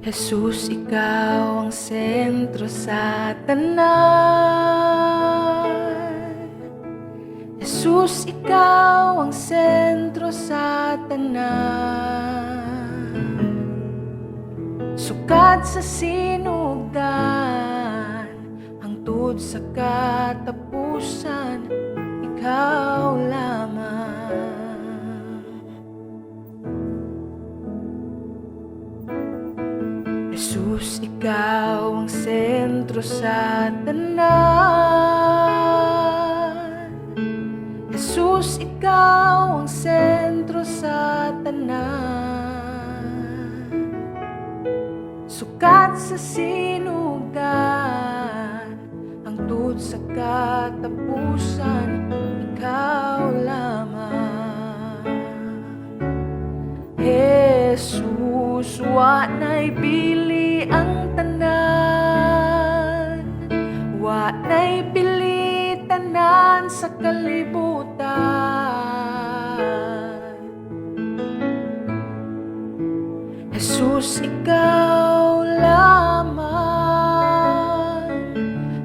Jesus, ikaw ang sentro sa tanan. Jesus, ikaw ang sentro sa tanan. Sukat sa sinugdan, hangtod sa katapusan, ikaw lamang. Jesus, ikaw ang sentro sa tanan. Jesus, ikaw ang sentro sa tanan. Sukat sa sinugdan, hangtod sa katapusan, ikaw lamang. Jesus, wa na'y pili ang tanan, wa na'y pili tanan sa kalibutan. Jesus, ikaw lamang,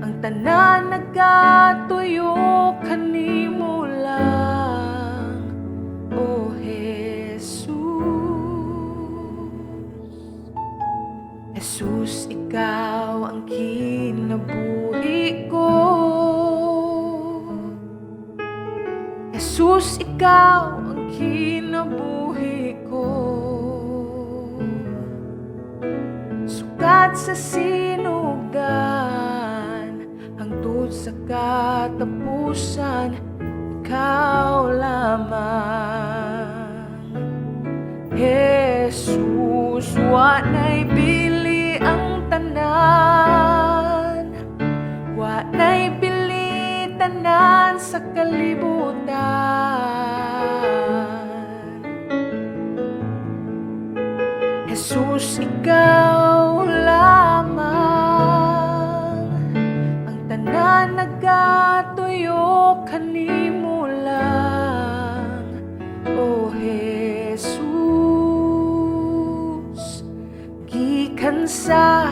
ang tanan nagatuyo kanimo lang, O Jesus. Jesus, ikaw ang kinabuhi ko. Jesus, ikaw ang kinabuhi ko. Sukat sa sinugdan, hangtod sa katapusan, ikaw lamang. Jesus, wa na'y pili ang tanan, wa na'y pili tanan sa kalibutan. Jesus, ikaw lamang, ang tanan nagatuyo kanimo lang, O Jesus. Gikan sa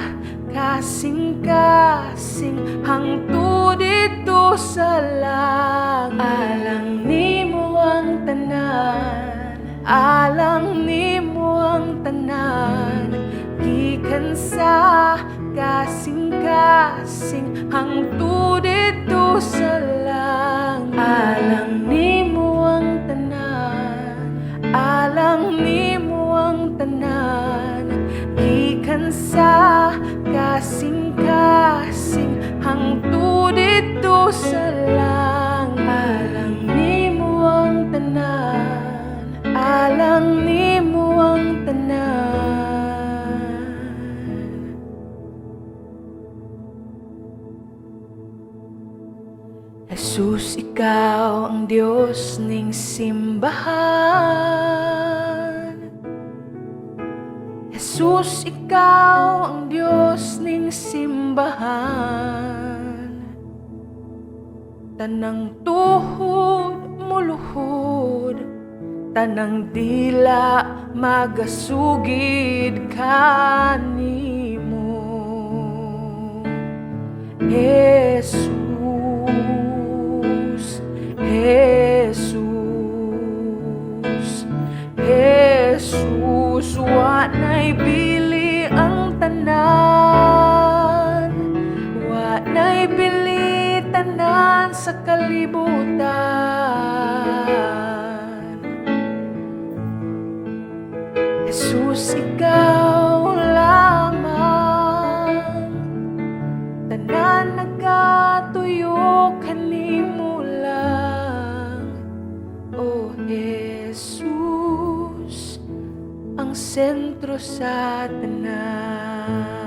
kasing-kasing hangtod dito sa langit, alang nimo ang tanan, alang nimo ang tanan. Gikan sa kasing-kasing hangtod dito sa langit, alang nimo ang tanan, alang nimo ang tanan. Gikan sa kasing-kasing hangtod dito sa langit, alang nimo ang tanan, alang nimo ang tanan. Jesus, ikaw ang Diyos ning simbahan. Jesus, ikaw ang Diyos ning simbahan. Tanang tuhod muluhod, tanang dila magasugid kanimo, Jesus. Jesus, Jesus, wa na'y pili ang tanan, wa na'y pili tanan sa kalibutan. Jesus, ikaw lamang, tanan nagatuyo kanimo lang, O Jesus, ang sentro sa tanan.